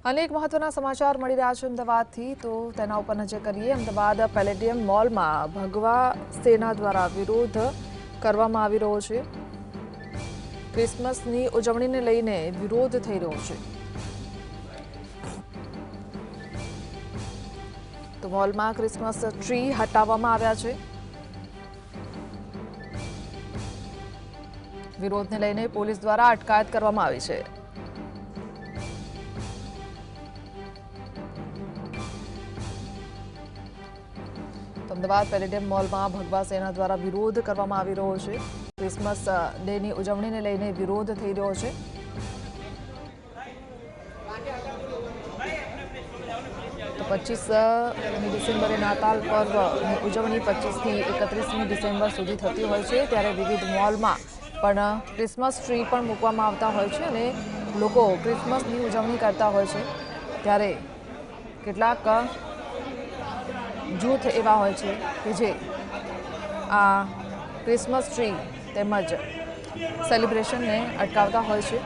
अनेक महत्वना समाचार मળી રહ્યા છે અમદાવાદથી તો તેના ઉપર નજર કરીએ। અમદાવાદ પેલેડિયમ મોલમાં ભગવા સેના દ્વારા વિરોધ કરવામાં આવી રહ્યો છે। ક્રિસમસની ઉજવણીને લઈને વિરોધ થઈ રહ્યો છે। તો મોલમાં ક્રિસમસ ટ્રી હટાવવામાં આવ્યા છે। વિરોધને લઈને પોલીસ દ્વારા અટકાયત કરવામાં આવી છે। અમદાવાદ પેલેડિયમ મોલમાં ભગવા સેના દ્વારા વિરોધ કરવામાં આવી રહ્યો છે। ક્રિસમસ ડેની ઉજવણીને લઈને વિરોધ થઈ રહ્યો છે। તો 25મી ડિસેમ્બરે નાતાલ પર્વની ઉજવણી 25થી 31મી ડિસેમ્બર સુધી થતી હોય છે, ત્યારે વિવિધ મોલમાં પણ ક્રિસમસ ટ્રી પણ મૂકવામાં આવતા હોય છે અને લોકો ક્રિસમસની ઉજવણી કરતા હોય છે। ત્યારે કેટલાક જૂથ એવા હોય છે કે જે આ ક્રિસમસ ટ્રી તેમજ સેલિબ્રેશનને અટકાવતા હોય છે।